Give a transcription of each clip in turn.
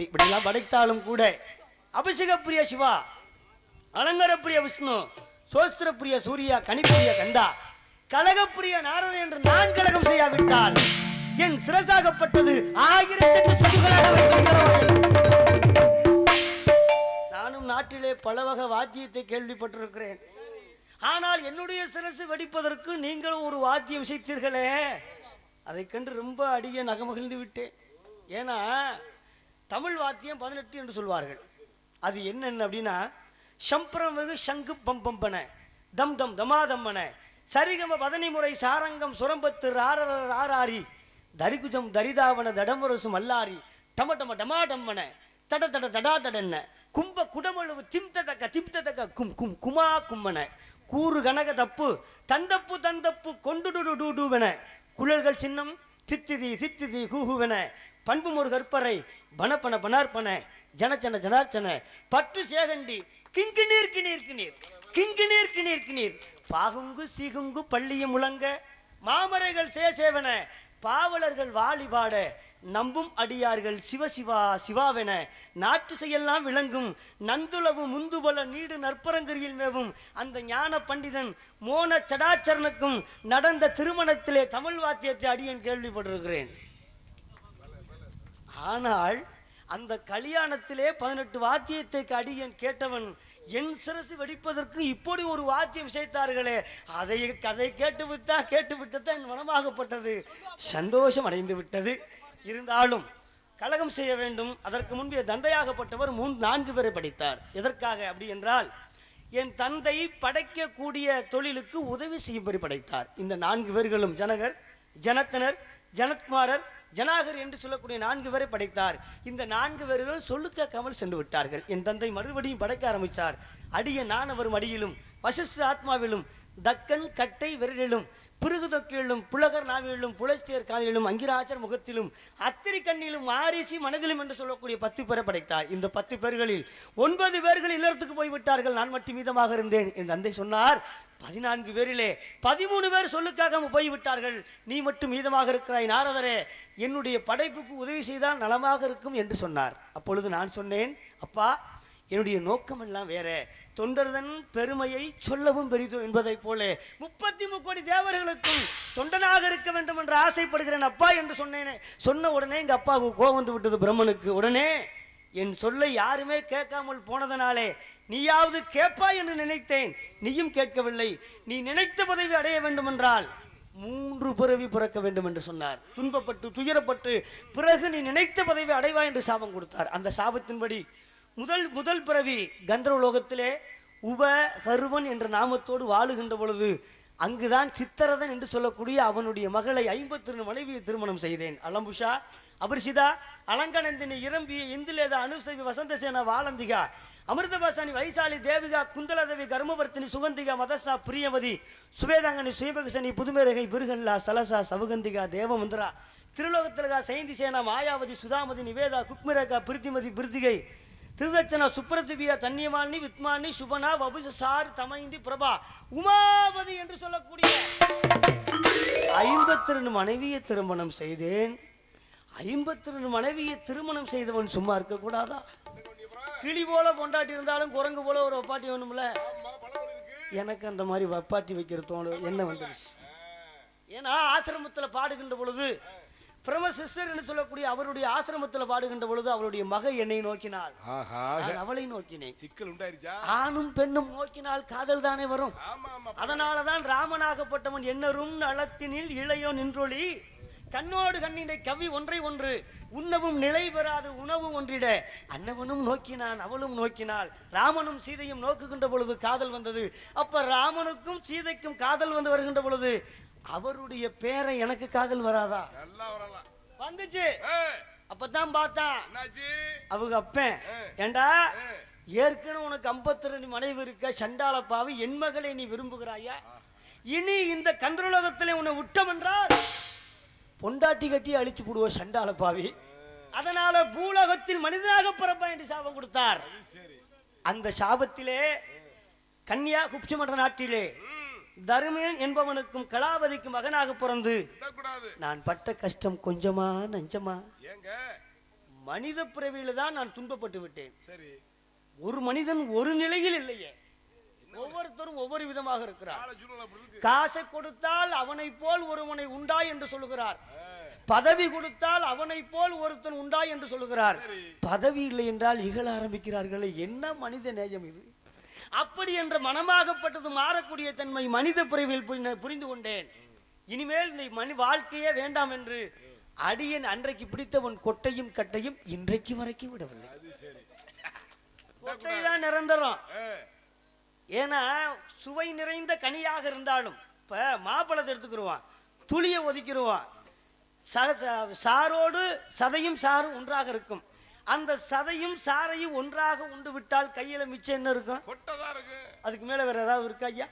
இப்படிலாம் படைத்தாலும் கூட அபிஷேக பிரிய சிவா, அலங்கார பிரிய விஷ்ணு, சோஸ்திர பிரிய சூர்யா, கனிப்பிரிய கந்தா, கலகப்பிரிய நாரத என்று நான் கலகம் செய்யாவிட்டால் என் சிரசாகப்பட்டது 1008 சுடுகளாக. நானும் நாட்டிலே பல வகை வாத்தியத்தை கேள்விப்பட்டிருக்கிறேன். ஆனால் என்னுடைய சிரசு வெடிப்பதற்கு நீங்களும் ஒரு வாத்தியம் செய்தீர்களே, அதை கண்டு ரொம்ப அடிய நகமகிழ்ந்து விட்டேன். ஏன்னா தமிழ் வாத்தியம் 18 என்று சொல்வார்கள். அது என்னென்ன அப்படின்னா, சம்பரம் வெகு சங்கு பம்பம்பன, தம் தம் தமாதம்மன, சரிகம பதனி முறை சாரங்கம் சுரம்பத்து ராராரி, தரிகுஜம் தரிதாவன தடமுரசு மல்லாரி, டம டம டமாடம்மன, தட தட தடா தடன்ன, கும்ப குடமளவு திம்ததக்க கும் கும் குமா கும்மன, கூறு கனக தப்பு தந்தப்பு தந்தப்பு கொண்டுடுடுடுவன, குழல்கள் சின்னம் தித்திதி தித்திதி கூகுவன, பண்பு ஒரு கற்பரை பனப்பன பனார்பன, ஜனச்சன ஜனார்ச்சன, பட்டு சேகண்டி கிங்கு நீர் கிணீர் கிணீர் கிங்கு நீர் கிணீர் கிணீர், பாகுங்கு சீகுங்கு பள்ளிய முழங்க, மாமரைகள் சேவன, பாவலர்கள் வாலிபாட, நம்பும் அடியார்கள் சிவசிவா சிவாவென, நாட்டு செய்யெல்லாம் விளங்கும் நந்துளவு முந்துபல நீடு நற்பரங்கரியில் மேவும் அந்த ஞான பண்டிதன் மோன சடாச்சரனுக்கும் நடந்த திருமணத்திலே தமிழ் வாத்தியத்தை அடியேன் கேள்விப்பட்டிருக்கிறேன். ஆனால் அந்த கல்யாணத்திலே 18 வாத்தியத்தை அடியேன் கேட்டவன் என் சிரசு வெடிப்பதற்கு இப்படி ஒரு வாத்தியம் இசைத்தார்களே, அதை கேட்டுவிட்டுத்தான் என் மனமாகப்பட்டது, சந்தோஷம் அடைந்து விட்டது. இருந்தாலும் கலகம் செய்ய வேண்டும். அதற்கு முன்பே தந்தையாகப்பட்டவர் 4 பேரை படைத்தார். எதற்காக அப்படி என்றால், என் தந்தை படைக்கக்கூடிய தொழிலுக்கு உதவி செய்யும்படி படைத்தார். இந்த 4 பேர்களும் ஜனகர், ஜனத்தனர், ஜனத்குமாரர், ஜனாகர் என்று சொல்லக்கூடிய 4 பேரை படைத்தார். இந்த 4 பேர்களும் சொல்லுக்க கமல் சென்று விட்டார்கள். என் தந்தை மறுபடியும் படைக்க ஆரம்பித்தார். அடிய நானவரும் அடியிலும், வசிஷ்ட ஆத்மாவிலும், தக்கன் கட்டை விரலிலும், பிறகு தொக்கிலும், புலகர் நாவிலும், புலஸ்தியர் காதிலும், அங்கிராஜர் முகத்திலும், அத்திரி கண்ணிலும், ஆரிசி மனதிலும் என்று சொல்லக்கூடிய 10 பேரை படைத்தார். இந்த 10 பேர்களில் 9 பேர்கள் இல்லறத்துக்கு போய்விட்டார்கள். நான் மட்டும் மீதமாக இருந்தேன். என் தந்தை சொன்னார், 14 பேரிலே 13 பேர் சொல்லுக்காக போய்விட்டார்கள், நீ மட்டும் மீதமாக இருக்கிறாய். நாரதரே, என்னுடைய படைப்புக்கு உதவி செய்தால் நலமாக இருக்கும் என்று சொன்னார். அப்பொழுது நான் சொன்னேன், அப்பா, என்னுடைய நோக்கம் எல்லாம் வேற, தொண்டர்தன் பெருமையை சொல்லவும் பெரிதோ என்பதை போல 33 கோடி தேவர்களுக்கும் தொண்டனாக இருக்க வேண்டும் என்று ஆசைப்படுகிறேன் அப்பா என்று சொன்னேன். சொன்ன உடனே எங்க அப்பாவுக்கு கோபம் வந்து விட்டது பிரம்மனுக்கு. உடனே என் சொல்லை யாருமே கேட்காமல் போனதனாலே, நீயாவது கேட்பாய் என்று நினைத்தேன், நீயும் கேட்கவில்லை. நீ நினைத்த பதவி அடைய வேண்டும் என்றால் 3 பிறவி பிறக்க வேண்டும் என்று சொன்னார். துன்பப்பட்டு துயரப்பட்டு பிறகு நீ நினைத்த பதவி அடைவாய் என்று சாபம் கொடுத்தார். அந்த சாபத்தின்படி முதல் பிறவி கந்தர்வலோகத்திலே உபகருவன் என்ற நாமத்தோடு வாழுகின்ற பொழுது அங்குதான் சித்தரதன் என்று சொல்லக்கூடிய அவனுடைய மகளை 52 மனைவியை திருமணம் செய்தேன். அலம்புஷா, அபரிசிதா, அலங்கநந்தினி, இரம்பிய, இந்துலேதா, அனுசவி, வசந்தசேனா, வாலந்திகா, அமிர்தபாசானி, வைசாலி, தேவிகா, குந்தலதேவி, கர்மவர்த்தினி, சுகந்திகா, மதசா, பிரியமதி, சுவேதாங்கனி, சுயபகசனி, புதுமேரகை, பிருகல்லா, சலசா, சவுகந்திகா, தேவமந்திரா, திருலோகத்திலகா, சைந்திசேனா, மாயாவதி, சுதாமதி, நிவேதா, குக்மிரகா, பிரித்திமதி, பிரித்திகை, திருதச்சனா, சுப்ரதிவியா, தன்யமாலினி, வித்மானி, சுபனா, வபுசார், தமைந்தி, பிரபா, உமாபதி என்று சொல்லக்கூடிய 52 மனைவியை திருமணம் செய்தேன். 52 மனைவியை திருமணம் செய்தவன் சும்மா இருக்க கூடாதா? கிளி போல பொண்டாட்டி இருந்தாலும் குரங்கு போல ஒரு வப்பாட்டி வேணும்ல. எனக்கு அந்த மாதிரி வப்பாட்டி வைக்கிற தோணு என்ன வந்துருச்சு. ஏன்னா ஆசிரமத்தில் பாடுகின்ற பொழுது, பிரம சிஸ்டர் என்று சொல்லக்கூடிய அவருடைய ஆசிரமத்தில் பாடுகின்ற பொழுது அவருடைய மகை என்னை நோக்கினாள், அவளை நோக்கினேன். சிக்கல் உண்டாயிருச்சா? ஆணும் பெண்ணும் நோக்கினால் காதல் தானே வரும். அதனாலதான் ராமனாகப்பட்டவன் என்னரும் நலத்தினில் இளையோ நின்றொளி, கண்ணோடு கண்ணினை கவி ஒன்றை ஒன்று, உண்ணவும் நிலை பெறாது உணவு ஒன்றிட, அன்னவனும் நோக்கினான் அவளும் நோக்கினாள். ராமனும் சீதையும் நோக்குகின்ற பொழுது காதல் வந்தது. அப்ப ராமனுக்கும் சீதைக்கும் காதல் வந்து வருகின்ற பொழுது அவருடைய பேரை எனக்கு காதல் வராதா? வந்துச்சு. அப்பதான் பார்த்தான் அவங்க அப்பன், ஏண்டா ஏற்கனவே உனக்கு 52 மனைவி இருக்க, சண்டாள பாவி, என் மகளை நீ விரும்புகிறாயா? இனி இந்த கந்தரலோகத்திலே உன்னை விட்டம் என்றால் பொண்டாட்டி கட்டி அழிச்சு போடுவோம் சண்டாள பாவி. அதனால பூலோகத்தில் மனிதனாக பிறப்பா என்று சாபம் கொடுத்தார். அந்த சாபத்திலே கன்னியா குப்சமன்ற நாட்டிலே தருமன் என்பவனுக்கும் கலாவதிக்கும் மகனாக பிறந்து நான் பட்ட கஷ்டம் கொஞ்சமா நஞ்சமா? மனித பிறவியில தான் நான் துன்பப்பட்டு விட்டேன். சரி, ஒரு மனிதன் ஒரு நிலையில் இல்லையே, ஒவ்வொருத்தரும் ஒவ்வொரு விதமாக இருக்கிறார். காசை கொடுத்தால் அவனை போல் ஒருவனை உண்டாய் என்று சொல்லுகிறார். பதவி கொடுத்தால் அவனை போல் ஒருத்தன் உண்டாய் என்று சொல்லுகிறார். பதவி இல்லை என்றால் இகழ ஆரம்பிக்கிறார்களே, என்ன மனித நேயம் இது? அப்படி என்ற மனமாகப்பட்டது மாறக்கூடிய தன்மை மனித பிறவியில் புரிந்து கொண்டேன். இனிமேல் இந்த வாழ்க்கையே வேண்டாம் என்று அடியன் அன்றைக்கு பிடித்தவன் கொட்டையும் கட்டையும் இன்றைக்கு வரைக்கும் விடவில்லை. கொட்டை தான் நிரந்தரம். ஏன்னா சுவை நிறைந்த கனியாக இருந்தாலும் இப்ப மாப்பழத்தை எடுத்துக்கிடுவான், துளியை ஒதுக்கிடுவான், சாரோடு சதையும் சாரும் ஒன்றாக இருக்கும். அந்த சதையும் சாரையும் ஒன்றாக உண்டு விட்டால் கையில மிச்சம் என்ன இருக்கும்? அதுக்கு மேல வேற ஏதாவது இருக்கா ஐயா?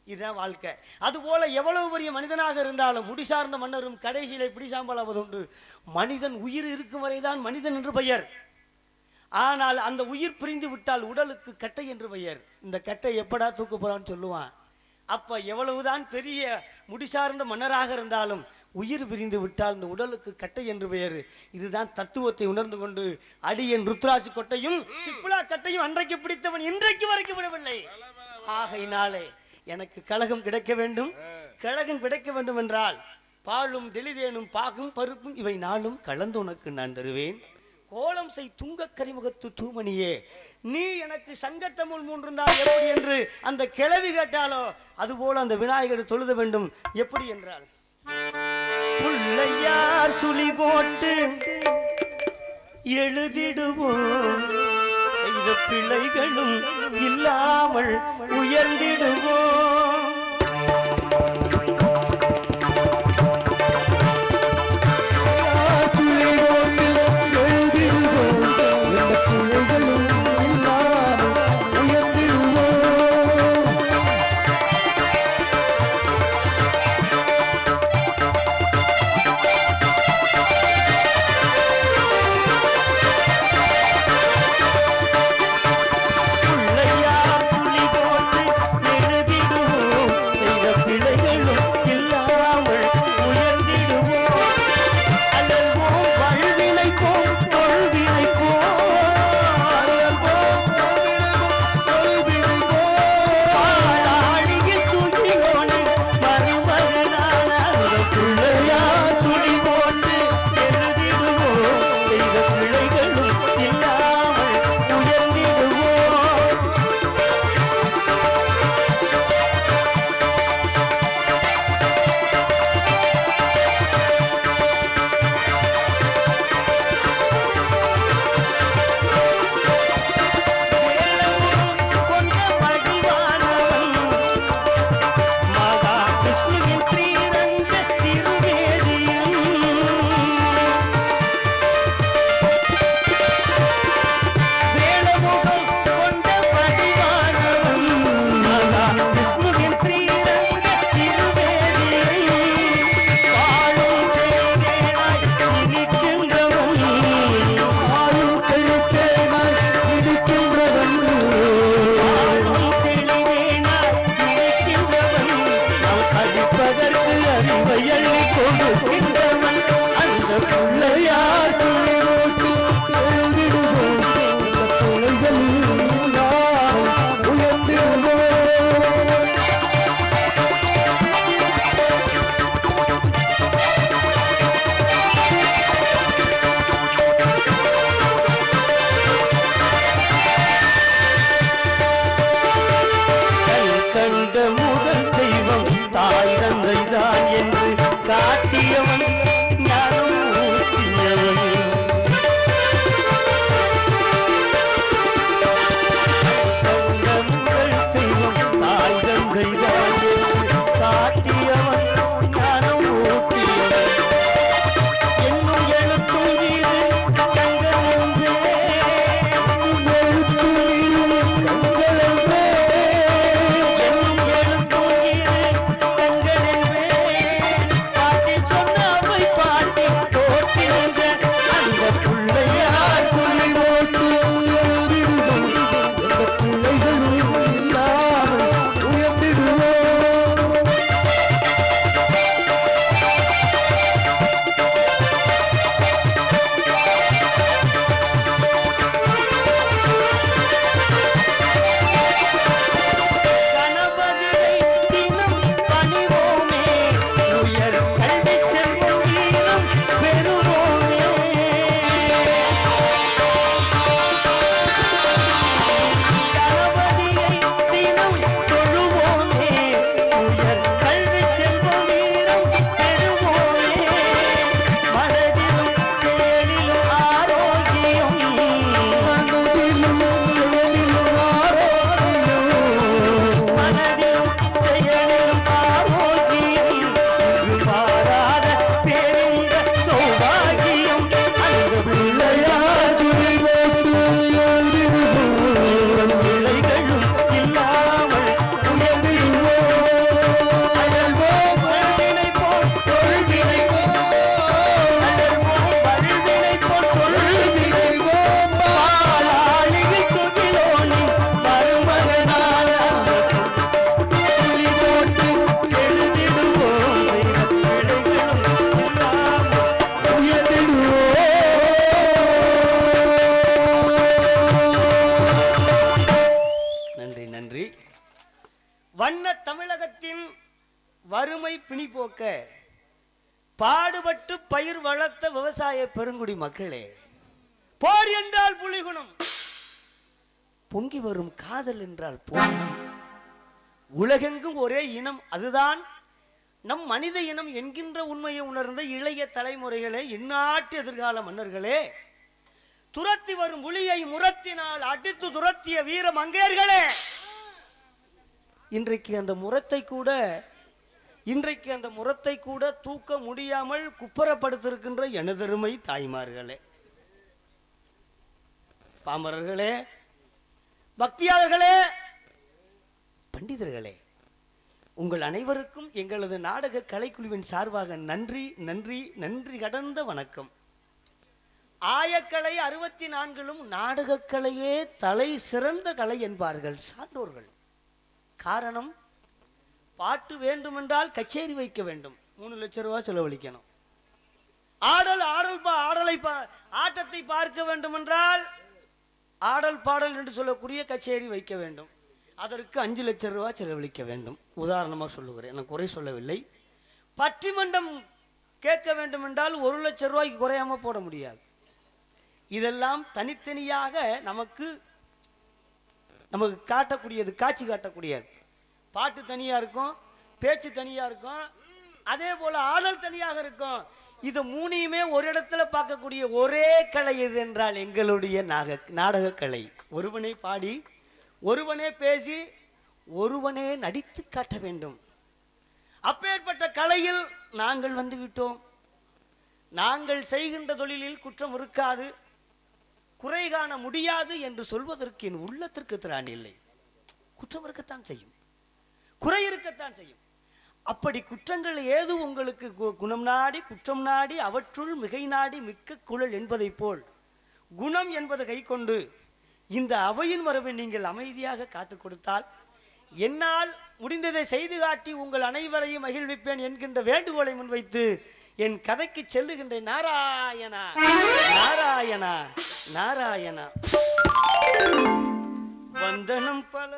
இதுதான் வாழ்க்கை. அதுபோல எவ்வளவு பெரிய மனிதனாக இருந்தாலும் முடி சார்ந்த மன்னரும் கடைசியில பிடி சாம்பலாவது உண்டு. மனிதன் உயிர் இருக்கும் வரைதான் மனிதன் என்று பெயர். ஆனால் அந்த உயிர் பிரிந்து விட்டால் உடலுக்கு கட்டை என்று பெயர். இந்த கட்டை எப்படா தூக்க போறான்னு சொல்லுவான். அப்ப எவ்வளவுதான் பெரிய முடிசார்ந்த மன்னராக இருந்தாலும் உயிர் பிரிந்து விட்டால் இந்த உடலுக்கு கட்டை என்று பெயர். இதுதான் தத்துவத்தை உணர்ந்து கொண்டு அடியன் ருத்ராசி கொட்டையும் சிப்புலா கட்டையும் அன்றைக்கு பிடித்தவன் இன்றைக்கு வரைக்கும் விடவில்லை. ஆகையினாலே எனக்கு கழகம் கிடைக்க வேண்டும். கழகம் கிடைக்க வேண்டும் என்றால் பாலும் தெளிதேனும் பாகும் பருப்பும் இவை நாளும் கலந்து உனக்கு நான் தருவேன். கோலம் செய் துங்க கரிமுகத்து தூமணியே, நீ எனக்கு சங்கத்தமிழ் மூன்றுந்தால் எப்படி என்று அந்த கிளவி கேட்டாலோ அதுபோல அந்த விநாயகர் தொழுத வேண்டும். எப்படி என்றால் புள்ளையார் சுழி போட்டு எழுதிடுவோம், செய்த பிழைகளும் இல்லாமல் உயர்ந்திடுவோம். எழுதிடுவோம் வண்ண தமிழகத்தின் வறுமை பிணி போக்க பாடுபட்டு பயிர் வளர்த்த விவசாய பெருங்குடி மக்களே, போர் என்றால் புலிகுணம், பொங்கி வரும் காதல் என்றால் போகணும். உலகெங்கும் ஒரே இனம், அதுதான் நம் மனித இனம் என்கின்ற உண்மையை உணர்ந்த இளைய தலைமுறைகளே, இந்நாட்டு எதிர்கால மன்னர்களே, துரத்தி வரும் புலியை முரத்தினால் அடித்து துரத்திய வீர மங்கையர்களே, இன்றைக்கு அந்த முரத்தை கூட தூக்க முடியாமல் குப்பரப்படுத்திருக்கின்ற எனதருமை தாய்மார்களே, பாமரர்களே, பக்தியாளர்களே, பண்டிதர்களே, உங்கள் அனைவருக்கும் எங்களது நாடக கலைக்குழுவின் சார்பாக நன்றி நன்றி நன்றி கடந்த வணக்கம். ஆயக்கலை 64லும் நாடகக்கலையே தலை சிறந்த கலை என்பார்கள் சான்றோர்கள். காரணம், பாட்டு வேண்டுமென்றால் கச்சேரி வைக்க வேண்டும், 3 லட்சம் ரூபாய் செலவழிக்கணும். ஆட்டத்தை பார்க்க வேண்டுமென்றால் ஆடல் பாடல் என்று சொல்லக்கூடிய கச்சேரி வைக்க வேண்டும், அதற்கு 5 லட்சம் ரூபாய் செலவழிக்க வேண்டும். உதாரணமாக சொல்லுகிறேன், நான் குறை சொல்லவில்லை. பட்டிமன்றம் கேட்க வேண்டும் என்றால் 1 லட்சம் ரூபாய்க்கு குறையாம போட முடியாது. இதெல்லாம் தனித்தனியாக நமக்கு காட்டக்கூடியது, காட்சி காட்டக்கூடியது. பாட்டு தனியா இருக்கும், பேச்சு தனியா இருக்கும், அதே போல ஆடல் தனியாக இருக்கும். இது மூணையுமே ஒரு இடத்துல பார்க்கக்கூடிய ஒரே கலை எது என்றால் எங்களுடைய நாடக கலை. ஒருவனே பாடி, ஒருவனே பேசி, ஒருவனே நடித்து காட்ட வேண்டும். அப்பேற்பட்ட கலையில் நாங்கள் வந்து விட்டோம். நாங்கள் செய்கின்ற தொழிலில் குற்றம் இருக்காது, குறை காண முடியாது என்று சொல்வதற்கு என் உள்ளத்திற்கு திராணி இல்லை. குற்றம் இருக்கத்தான் செய்யும், குறை இருக்கத்தான் செய்யும். அப்படி குற்றங்கள் ஏது உங்களுக்கு குணம் நாடி குற்றம் நாடி அவற்றுள் மிகை நாடி மிக்க குழல் என்பதை போல் குணம் என்பதை கை கொண்டு இந்த அவையின் வரவை நீங்கள் அமைதியாக காத்து கொடுத்தால் என்னால் முடிந்ததை செய்து காட்டி உங்கள் அனைவரையும் மகிழ்விப்பேன் என்கின்ற வேண்டுகோளை முன்வைத்து என் கதைக்கு செல்லுகின்றேன். நாராயணா நாராயணா நாராயணா. வந்தனம் பல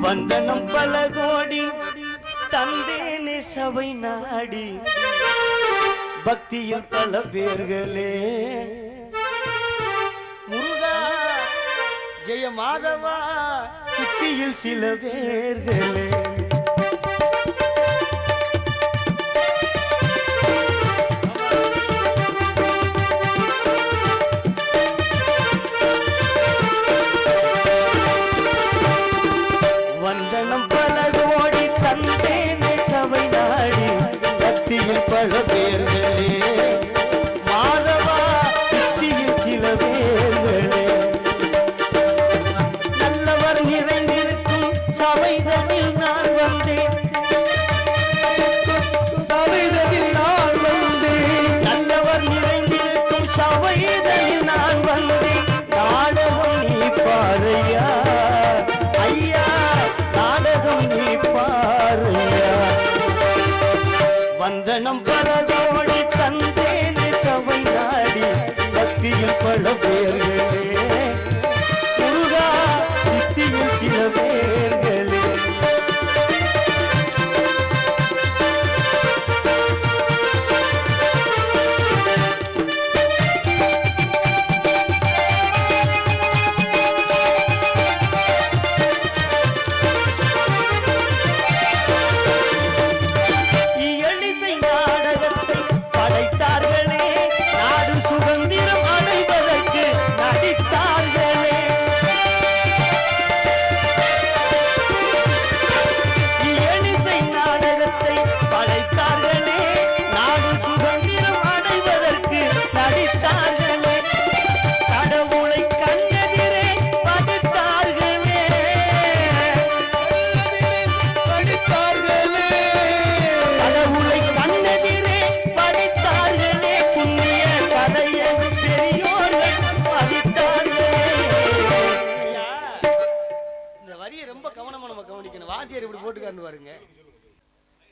வந்தனம் பல கோடி தந்தேனே சபை நாடி, பக்தியில் பல பேர்களே, முருகா ஜெய மாதவா சித்தியில் சில பேர்களே. வந்தனம் பல கோடி தந்தேனே சபை நாடி, பக்தியில் பல பேர்களே, மாதவா சித்தியில் சில பேர்களே. நல்லவர் நிறைந்திருக்கும் சபைதனில் நான் வந்தேன், சபைதனில் நான் வந்தேன். நல்லவர் நிறைந்திருக்கும் சபைதனில் நான் வந்தேன். நாடகம் நீ பாரையா ஐயா, நாடகம் நீ பாரையா. வந்தனம் பரதோடி தந்தேனே சபை நாடி, பக்தியில் பல பேர்களே, முருகா சித்தியில் சில பேர்களே.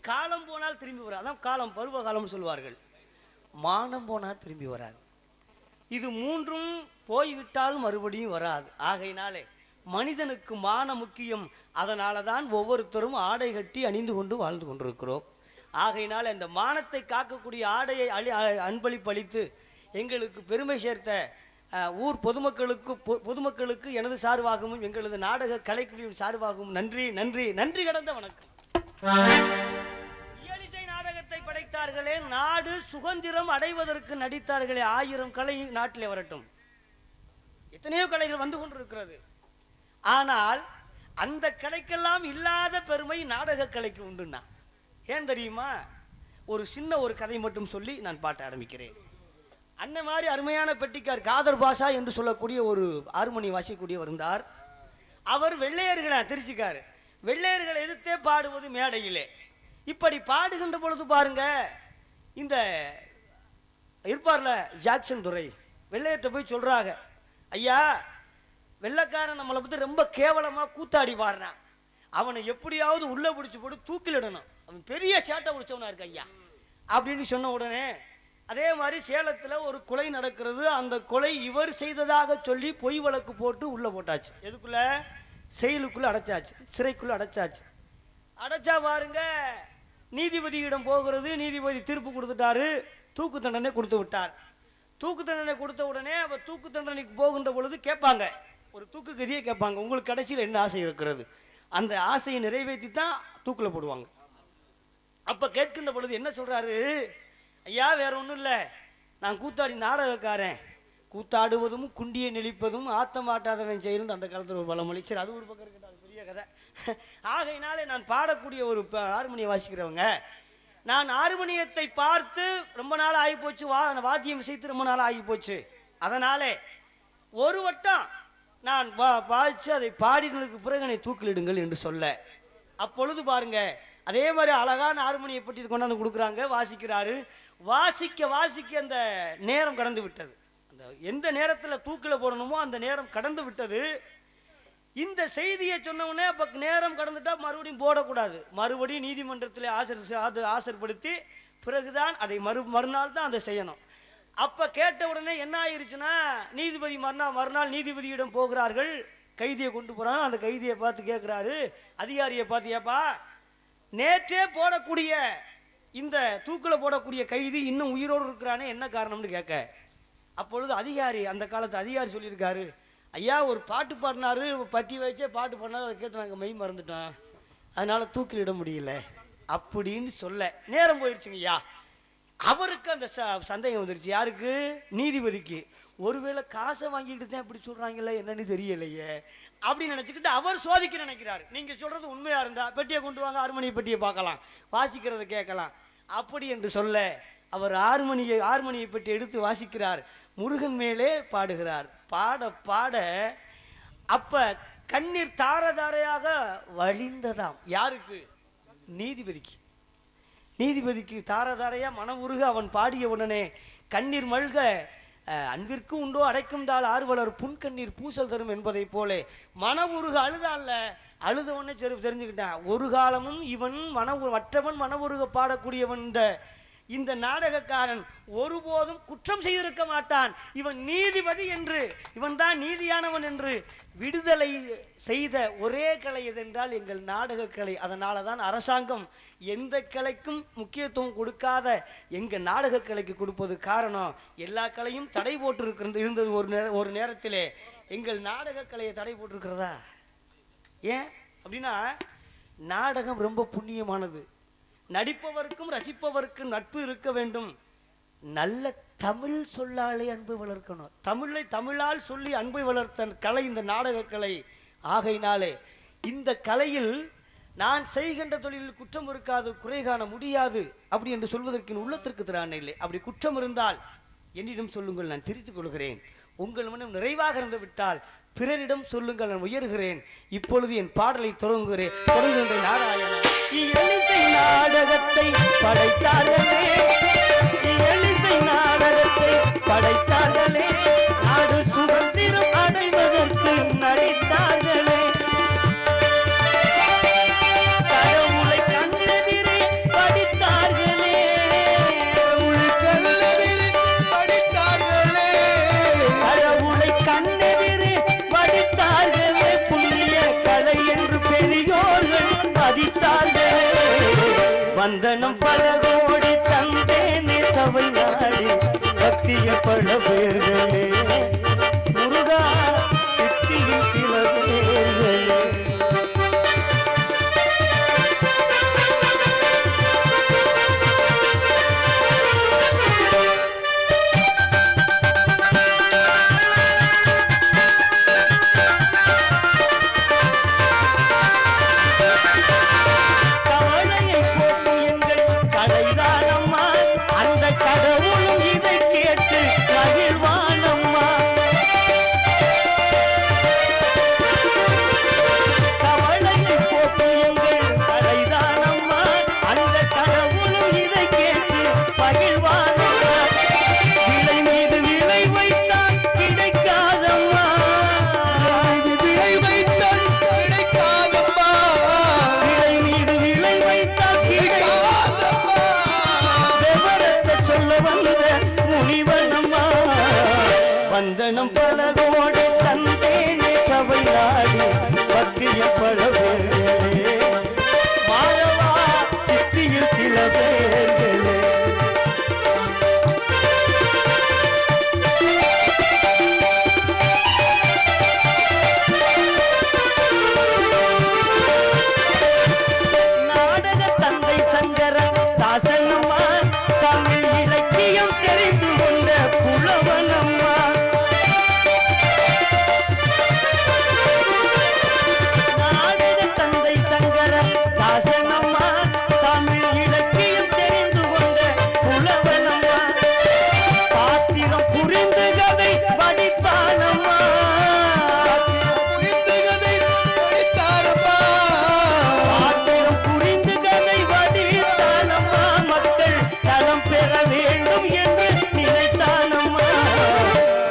காலம் போனால் திரும்பி வராது, அதான் காலம் பருவ காலம் சொல்வார்கள். மானம் போனால் திரும்பி வராது. இது மூன்றும் போய்விட்டால் மறுபடியும் வராது. ஆகையினாலே மனிதனுக்கு மான முக்கியம். அதனால தான் ஒவ்வொருத்தரும் ஆடை கட்டி அணிந்து கொண்டு வாழ்ந்து கொண்டிருக்கிறோம். ஆகையினால் அந்த மானத்தை காக்கக்கூடிய ஆடையை அன்பளிப்பளித்து எங்களுக்கு பெருமை சேர்த்த ஊர் பொதுமக்களுக்கு எனது சார்பாகவும் எங்களது நாடக கலைக்குழுவின் சார்பாகவும் நன்றி நன்றி நன்றி கடந்த வணக்கம். இயலிசை நாடகத்தை படைத்தார்களே, நாடு சுதந்திரம் அடைவதற்கு நடித்தார்களே, 1000 கலை நாட்டிலே வரட்டும், எத்தனையோ கலைகள் வந்து கொண்டிருக்கிறது. ஆனால் அந்த கலைக்கெல்லாம் இல்லாத பெருமை நாடக கலைக்கு உண்டுன்னா ஏன் தெரியுமா? ஒரு சின்ன ஒரு கதை மட்டும் சொல்லி நான் பாட்ட ஆரம்பிக்கிறேன். அண்ணன் மாதிரி அருமையான பெட்டிக்கார் காதர் பாஷா என்று சொல்லக்கூடிய ஒரு ஹார்மோனி வாசிக்கக்கூடியவர் இருந்தார். அவர் வெள்ளையர்களை திருச்சிக்காரு, வெள்ளையர்களை எதிர்த்தே பாடுவது மேடையிலே. இப்படி பாடுகின்ற பொழுது பாருங்க, இந்த இருப்பார்ல ஜாக்சன் துரை வெள்ளையர்கிட்ட போய் சொல்றாங்க, ஐயா வெள்ளைக்காரன் நம்மளை பற்றி ரொம்ப கேவலமாக கூத்தாடி வாரினான், அவனை எப்படியாவது உள்ளே பிடிச்சி போட்டு தூக்கிலிடணும், அவன் பெரிய சேட்டை பிடிச்சவனா இருக்கு ஐயா அப்படின்னு சொன்ன உடனே, அதே மாதிரி சேலத்தில் ஒரு கொலை நடக்கிறது. அந்த கொலை இவர் செய்ததாக சொல்லி பொய் வழக்கு போட்டு உள்ளே போட்டாச்சு. எதுக்குள்ள? செயலுக்குள்ளே அடைச்சாச்சு, சிறைக்குள்ளே அடைச்சாச்சு. அடைச்சா பாருங்க, நீதிபதியிடம் போகிறது. நீதிபதி தீர்ப்பு கொடுத்துட்டாரு, தூக்கு தண்டனை கொடுத்து விட்டார். தூக்கு தண்டனை கொடுத்த உடனே அவர் தூக்கு தண்டனைக்கு போகின்ற பொழுது கேட்பாங்க, ஒரு தூக்கு கதியை கேட்பாங்க, உங்களுக்கு கடைசியில் என்ன ஆசை இருக்கிறது? அந்த ஆசையை நிறைவேற்றி தான் தூக்கில் போடுவாங்க. அப்போ கேட்கின்ற பொழுது என்ன சொல்கிறாரு, ஐயா வேற ஒன்றும் இல்லை, நான் கூத்தாடி நாடகக்காரன், கூத்தாடுவதும் குண்டியை நெளிப்பதும் ஆத்தம் ஆட்டாதவன் செய்யறது அந்த காலத்தில் ஒரு பழமொழி. சரி, அது ஒரு பக்கம் இருக்கட்டும், அது பெரிய கதை. ஆகையினாலே நான் பாடக்கூடிய ஒரு ஹார்மோனியை வாசிக்கிறவங்க, நான் ஹார்மோனியத்தை பார்த்து ரொம்ப நாள் ஆகி போச்சு, வாத்தியம் செய்து ரொம்ப நாள் ஆகி போச்சு. அதனாலே ஒரு வட்டம் நான் வாசித்து அதை பாடினதுக்கு பிறகு என்னை தூக்கிலிடுங்கள் என்று சொல்ல, அப்பொழுது பாருங்க அதே மாதிரி அழகான ஹார்மோனியை பற்றி கொண்டாந்து கொடுக்குறாங்க. வாசிக்கிறாரு. வாசிக்க அந்த நேரம் கடந்து விட்டது. அந்த எந்த நேரத்தில் தூக்கில் போடணுமோ அந்த நேரம் கடந்து விட்டது. இந்த செய்தியை சொன்னவுடனே அப்போ நேரம் கடந்துட்டா மறுபடியும் போடக்கூடாது, மறுபடியும் நீதிமன்றத்தில் ஆசர்படுத்தி பிறகுதான் அதை மறுநாள் தான் அதை செய்யணும். அப்போ கேட்ட உடனே என்ன ஆயிடுச்சுன்னா, நீதிபதி மறுநாள் நீதிபதியிடம் போகிறார்கள். கைதியை கொண்டு போகிறாங்க. அந்த கைதியை பார்த்து கேட்குறாரு, அதிகாரியை பார்த்து, ஏப்பா நேற்றே போடக்கூடிய இந்த தூக்கில் போடக்கூடிய கைதி இன்னும் உயிரோடு இருக்கிறானே, என்ன காரணம்னு கேட்க, அப்பொழுது அதிகாரி, அந்த காலத்து அதிகாரி சொல்லியிருக்காரு, ஐயா ஒரு பாட்டு பாடினாரு, பட்டி வச்சே பாட்டு பாடினாரு, அதை கேட்டு நாங்கள் மெய் மறந்துட்டோம், அதனால் தூக்கிலிட முடியல அப்படின்னு சொல்ல நேரம் போயிடுச்சுங்க ஐயா. அவருக்கு அந்த சந்தேகம் வந்துருச்சு. யாருக்கு? நீதிபதிக்கு. ஒருவேளை காசை வாங்கிட்டு தான் இப்படி சொல்கிறாங்களே, என்னன்னு தெரியலையே அப்படின்னு நினச்சிக்கிட்டு அவர் சோதிக்க நினைக்கிறாரு. நீங்கள் சொல்கிறது உண்மையாக இருந்தால் பெட்டியை கொண்டு வாங்க, ஹார்மோனிய பெட்டியை பார்க்கலாம், வாசிக்கிறத கேட்கலாம் அப்படி என்று சொல்ல, அவர் ஹார்மோனியை பெட்டி எடுத்து வாசிக்கிறார். முருகன் மேலே பாடுகிறார். பாட பாட அப்போ கண்ணீர் தாரதாரையாக வழிந்ததாம். யாருக்கு? நீதிபதிக்கு. நீதிபதிக்கு தாரதாரையா மன உருக அவன் பாடிய உடனே கண்ணீர் மல்க, அன்பிற்கு உண்டோ அடைக்கும் தாள் ஆர்வலர் புன்கண்ணீர் பூசல் தரும் என்பதை போல மன உருக அழுதான்ல, அழுத உடனே தெரிஞ்சுக்கிட்டான், ஒரு காலமும் இவன் மற்றவன் மன உருக பாடக்கூடியவன் இந்த நாடகக்காரன் ஒருபோதும் குற்றம் செய்திருக்க மாட்டான், இவன் நீதிபதி என்று, இவன் தான் நீதியானவன் என்று விடுதலை செய்த ஒரே கலை எதென்றால் எங்கள் நாடக கலை. அதனால தான் அரசாங்கம் எந்த கலைக்கும் முக்கியத்துவம் கொடுக்காத எங்கள் நாடக கலைக்கு கொடுப்பது காரணம். எல்லா கலையும் தடை போட்டு இருந்தது ஒரு நேரத்திலே, எங்கள் நாடக கலையை தடை போட்டிருக்கிறதா? ஏன் அப்படின்னா, நாடகம் ரொம்ப புண்ணியமானது. நடிப்பவருக்கும் ரசிப்பவருக்கும் நட்பு இருக்க வேண்டும். நல்ல தமிழ் சொல்லாலே அன்பை வளர்க்கணும். தமிழால் சொல்லி அன்பை வளர்த்த கலை இந்த நாடக கலை. ஆகையினாலே இந்த கலையில் நான் செய்கின்ற தொழிலில் குற்றம் இருக்காது, குறை காண முடியாது அப்படி என்று சொல்வதற்கு உள்ளத்திற்கு திராண இல்லை. அப்படி குற்றம் இருந்தால் என்னிடம் சொல்லுங்கள், நான் திருத்திக் கொள்கிறேன். உங்கள் மனம் நிறைவாக இருந்து விட்டால் பிறரிடம் சொல்லுங்கள், நான் உயர்கிறேன். இப்பொழுது என் பாடலை தொடங்குகின்ற நாராயணன் நாடகத்தை படைத்தார்களே, நாடகத்தை படைத்தார்களே, நாடு சுதந்திரம் அடைவதற்கு நடித்தார்களே, கடவுளை கண்டெதிரே படித்தார்களே, படித்தார்களே, வந்தனம் பல கோடி தந்தேனே சபை நாடி பக்திய பல பேர்களே முருகா சித்தியின் சில பேர்களே வந்தனம் பல கோடி தந்தேனே சபை நாடி பக்திய பல பேர்களே மாறவா சித்தியில் சில பேர்களே நாடக தந்தை சங்கரன் தாசனம்மா தமிழ் இலக்கியம் தெரிந்து கொண்ட புலவனம்மா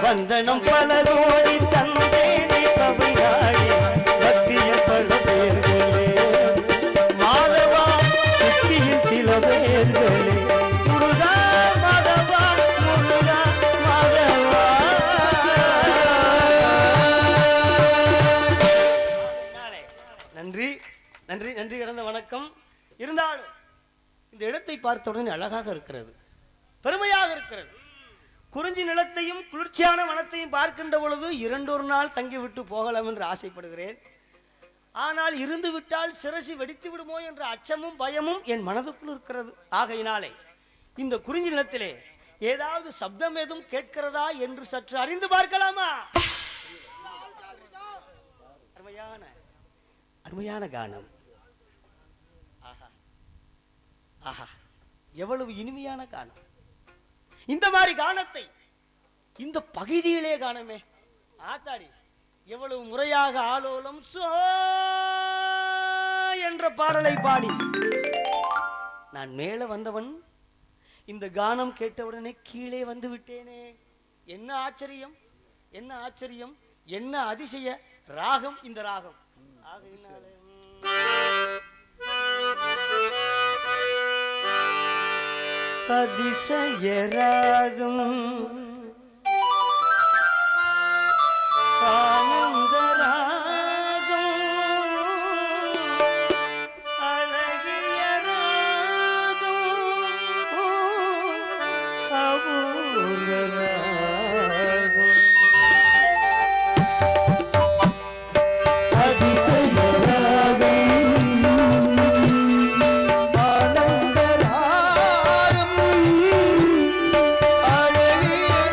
வந்தனம் பல கோடி தந்தேனே சபை நாடி பக்திய பல பேர்களே மாதவா சித்தியின் சில பேர்களே முருகா மாதவா முருகா மாதவா நன்றி நன்றி நன்றி கடந்த வணக்கம். இருந்தாலும் இந்த இடத்தை பார்த்தவுடனே அழகாக இருக்கிறது, பெருமையாக இருக்கிறது. குறிஞ்சி நிலத்தையும் குளிர்ச்சியான வனத்தையும் பார்க்கின்ற பொழுது 2 நாள் தங்கிவிட்டு போகலாம் என்று ஆசைப்படுகிறேன். ஆனால் இருந்து விட்டால் சிரசி வெடித்து விடுமோ என்ற அச்சமும் பயமும் என் மனதுக்குள் இருக்கிறது. ஆகையினாலே இந்த குறிஞ்சி நிலத்திலே ஏதாவது சப்தம் ஏதும் கேட்கிறதா என்று சற்று அறிந்து பார்க்கலாமா? அருமையான அருமையான கானம். ஆஹா ஆஹா, எவ்வளவு இனிமையான கானம். இந்த மாதிரி கானத்தை இந்த பகுதியிலே காணமே. ஆத்தாடி, எவ்வளவு முறையாக ஆலோலம் சோ என்ற பாடலை பாடி நான் மேலே வந்தவன் இந்த கானம் கேட்டவுடனே கீழே வந்து விட்டேனே. என்ன ஆச்சரியம், என்ன ஆச்சரியம், என்ன அதிசய ராகம் இந்த ராகம். அதிசய ராகம் ஆனந்த ராகம் அழகிய ராகம் அபூர்வ ராகம் அதிசய ராகம் ஆனந்த ராகம் அழகிய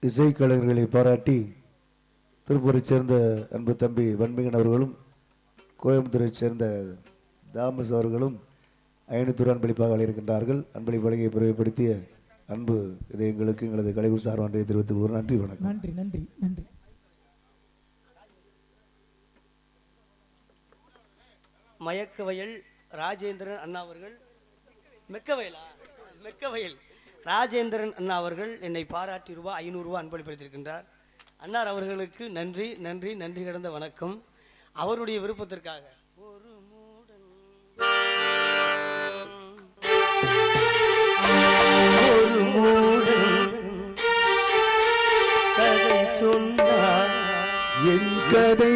இசைக்கலைஞர்களை பாராட்டி திருப்பூரைச் சேர்ந்த அன்பு தம்பி வன்மிகன் அவர்களும் கோயம்புத்தூரைச் சேர்ந்த தாமஸ் அவர்களும் 500 அன்பளிப்பாக இருக்கின்றார்கள். அன்பளிப்பு வழங்கியை பிரிவுபடுத்திய அன்பு இது எங்களுக்கு எங்களது கலைக்குழு சார்பாக தெரிவித்துக் கொள்கிறோம். நன்றி, வணக்கம். நன்றி நன்றி நன்றி. மயக்கவயல் ராஜேந்திரன் அண்ணா அவர்கள், மெக்கவயல் ராஜேந்திரன் அண்ணா அவர்கள் என்னை பாராட்டி ரூபாய் 500 அன்பளிப்படுத்தியிருக்கின்றார். அன்னார் அவர்களுக்கு நன்றி நன்றி நன்றி கடந்த வணக்கம். அவருடைய விருப்பத்திற்காக ஒரு மூடன் கதை சொன்னார் என் கதை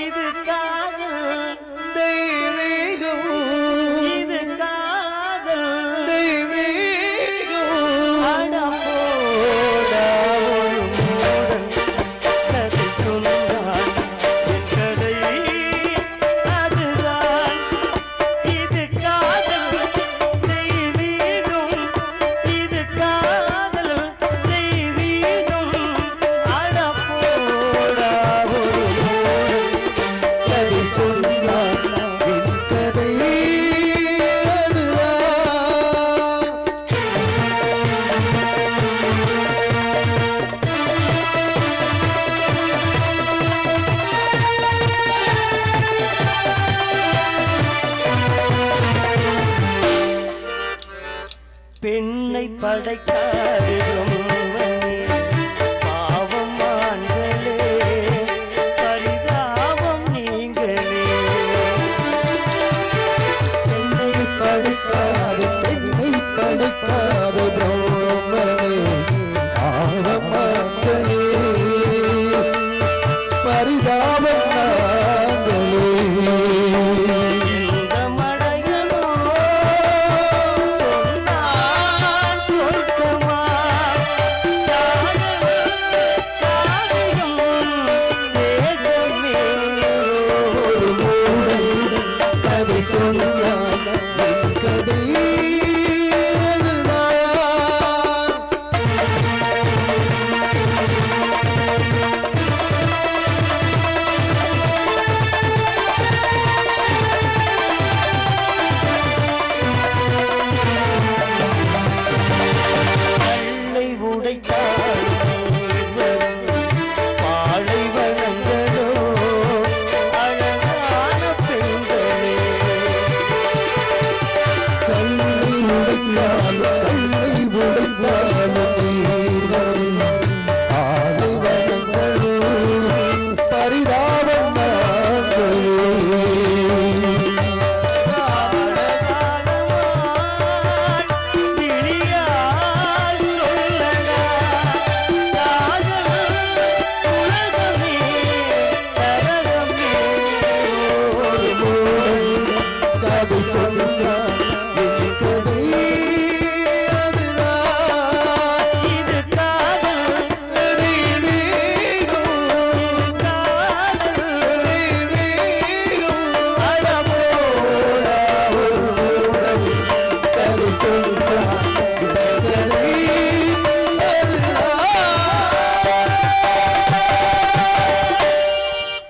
இது காதல் தெய்வீகம், இது காதல் தெய்வீகம். அடமோடா ஒரு மூடன் கதை சொன்னார் என் கதை அதுதான். இது காதல் தெய்வீகம், இது காதல் தெய்வீகம். அடமோடா ஒரு மூடன் கதை சொன்னார் என் கதை அதுதான். பெண்ணை படைக்காது பிரம்மனே, பாவம் ஆண்களே, பரிதாபம் நீங்களே. பெண்ணை படைக்காது என்னை படைக்காது பிரம்மனே, ஆரம்பங்களே, பரிதாபம் நாங்களே. எந்த மடையனோ சொன்னான் பொருத்தமா, காவியம் தேசமே. ஒரு மூடன்